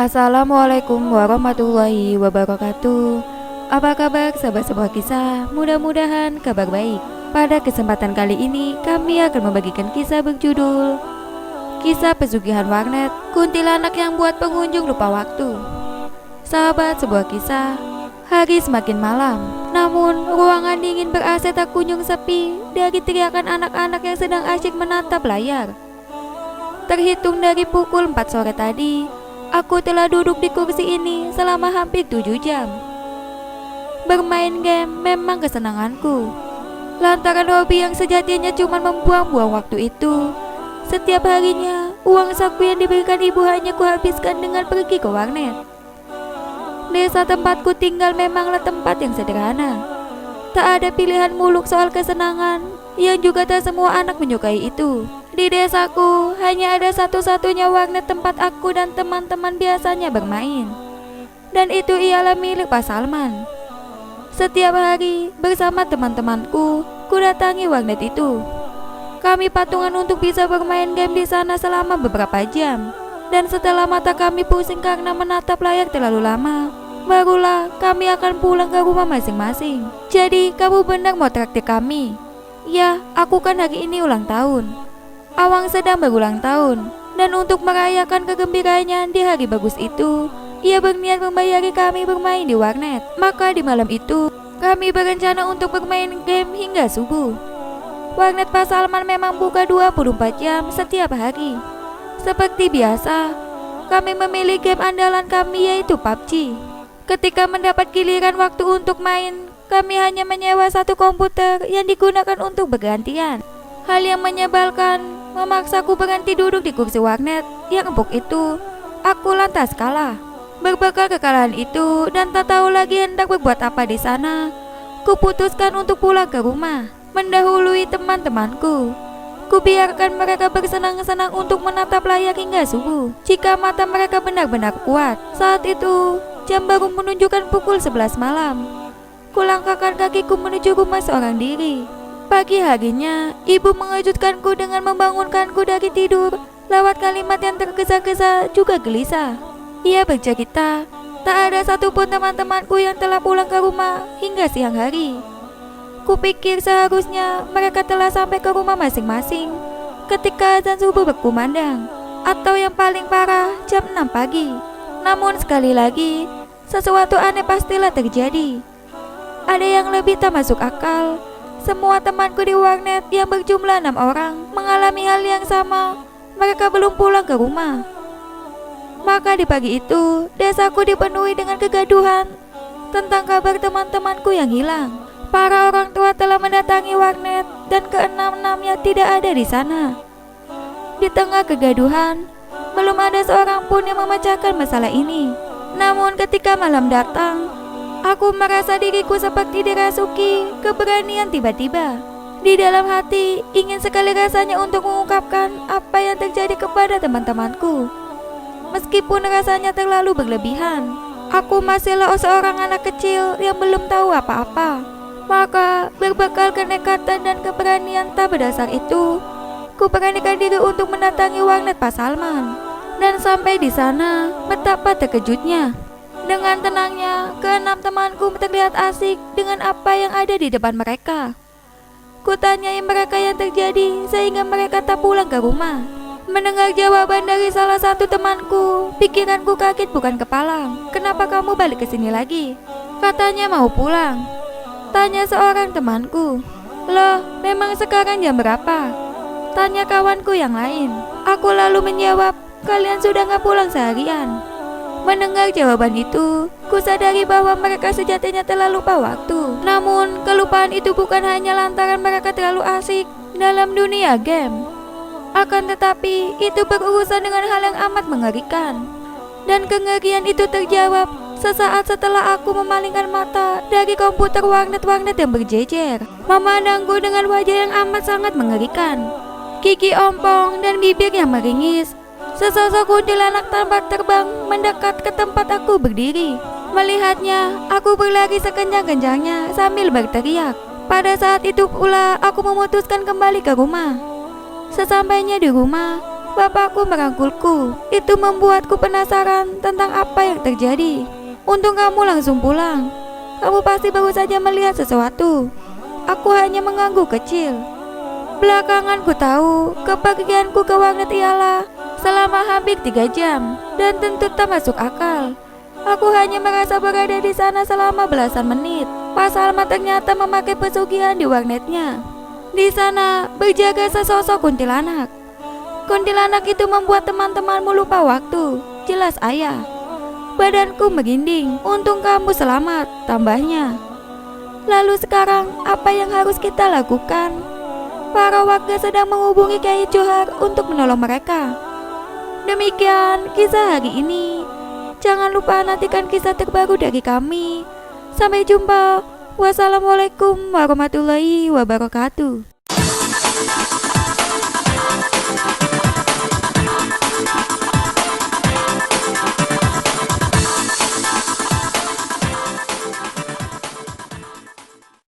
Assalamualaikum warahmatullahi wabarakatuh. Apa kabar sahabat sebuah kisah? Mudah-mudahan kabar baik. Pada kesempatan kali ini kami akan membagikan kisah berjudul Kisah Pesugihan Warnet Kuntilanak yang buat pengunjung lupa waktu. Sahabat sebuah kisah, hari semakin malam, namun ruangan dingin ber-AC tak kunjung sepi dari teriakan anak-anak yang sedang asyik menatap layar. Terhitung dari pukul 4 sore tadi, aku telah duduk di kursi ini selama hampir 7 jam. Bermain game memang kesenanganku, lantaran hobi yang sejatinya cuma membuang-buang waktu itu. Setiap harinya, uang saku yang diberikan ibu hanya kuhabiskan dengan pergi ke warnet. Desa tempatku tinggal memanglah tempat yang sederhana. Tak ada pilihan muluk soal kesenangan, yang juga tak semua anak menyukai itu. Di desaku hanya ada satu-satunya warnet tempat aku dan teman-teman biasanya bermain, dan itu ialah milik Pak Salman. Setiap hari bersama teman-temanku, ku datangi warnet itu. Kami patungan untuk bisa bermain game di sana selama beberapa jam, dan setelah mata kami pusing karena menatap layar terlalu lama, barulah kami akan pulang ke rumah masing-masing. Jadi kamu benar mau traktir kami? Ya, aku kan hari ini ulang tahun. Awang sedang berulang tahun, dan untuk merayakan kegembiraannya di hari bagus itu, ia berniat membayari kami bermain di warnet. Maka di malam itu, kami berencana untuk bermain game hingga subuh. Warnet Pak Salman memang buka 24 jam setiap hari. Seperti biasa, kami memilih game andalan kami yaitu PUBG. Ketika mendapat giliran waktu untuk main, kami hanya menyewa satu komputer yang digunakan untuk bergantian. Hal yang menyebalkan memaksaku berhenti duduk di kursi warnet yang empuk itu. Aku lantas kalah. Berbekal kekalahan itu dan tak tahu lagi hendak berbuat apa di sana, kuputuskan untuk pulang ke rumah, mendahului teman-temanku. Kubiarkan mereka bersenang-senang untuk menatap layar hingga subuh. Jika mata mereka benar-benar kuat. Saat itu jam baru menunjukkan pukul 11 malam. Kulangkahkan kakiku menuju rumah seorang diri. Pagi harinya, ibu mengejutkanku dengan membangunkanku dari tidur lewat kalimat yang tergesa-gesa juga gelisah. Ia bercerita, tak ada satupun teman-temanku yang telah pulang ke rumah hingga siang hari. Kupikir seharusnya mereka telah sampai ke rumah masing-masing ketika azan subuh berkumandang, atau yang paling parah jam 6 pagi. Namun sekali lagi, sesuatu aneh pastilah terjadi. Ada yang lebih tak masuk akal. Semua temanku di warnet yang berjumlah 6 orang mengalami hal yang sama. Mereka belum pulang ke rumah. Maka di pagi itu, desaku dipenuhi dengan kegaduhan tentang kabar teman-temanku yang hilang. Para orang tua telah mendatangi warnet dan keenam-enamnya tidak ada di sana. Di tengah kegaduhan, belum ada seorang pun yang memecahkan masalah ini. Namun ketika malam datang, aku merasa diriku seperti dirasuki keberanian tiba-tiba. Di dalam hati ingin sekali rasanya untuk mengungkapkan apa yang terjadi kepada teman-temanku. Meskipun rasanya terlalu berlebihan, aku masihlah seorang anak kecil yang belum tahu apa-apa. Maka berbekal kenekatan dan keberanian tak berdasar itu, ku beranikan diri untuk mendatangi warnet Pak Salman. Dan sampai di sana, betapa terkejutnya. Dengan tenangnya, keenam temanku terlihat asik dengan apa yang ada di depan mereka. Kutanyai mereka yang terjadi sehingga mereka tak pulang ke rumah. Mendengar jawaban dari salah satu temanku, pikiranku kaget bukan kepalang. Kenapa kamu balik ke sini lagi? Katanya mau pulang. Tanya seorang temanku. Loh, memang sekarang jam berapa? Tanya kawanku yang lain. Aku lalu menjawab, kalian sudah gak pulang seharian. Mendengar jawaban itu, kusadari bahwa mereka sejatinya telah lupa waktu. Namun, kelupaan itu bukan hanya lantaran mereka terlalu asik dalam dunia game. Akan tetapi, itu berurusan dengan hal yang amat mengerikan. Dan kengerian itu terjawab sesaat setelah aku memalingkan mata dari komputer warnet-warnet yang berjejer, memandangku dengan wajah yang amat sangat mengerikan. Gigi ompong dan bibir yang meringis. Sesosok kuntilanak tampak terbang mendekat ke tempat aku berdiri. Melihatnya, aku berlari sekencang-kencangnya sambil berteriak. Pada saat itu pula aku memutuskan kembali ke rumah. Sesampainya di rumah, Bapakku merangkulku. Itu membuatku penasaran tentang apa yang terjadi. Untung kamu langsung pulang. Kamu pasti baru saja melihat sesuatu. Aku hanya mengangguk kecil. Belakangan ku tahu kepergianku ke warnet ialah selama hampir 3 jam dan tentu tak masuk akal. Aku hanya merasa berada di sana selama belasan menit. Pak Salma ternyata memakai pesugihan di warnetnya. Di sana berjaga sesosok kuntilanak. Kuntilanak itu membuat teman-temanmu lupa waktu. Jelas ayah. Badanku merinding. Untung kamu selamat, tambahnya. Lalu sekarang apa yang harus kita lakukan? Para warga sedang menghubungi Kyai Johar untuk menolong mereka. Demikian kisah hari ini. Jangan lupa nantikan kisah terbaru dari kami. Sampai jumpa. Wassalamualaikum warahmatullahi wabarakatuh.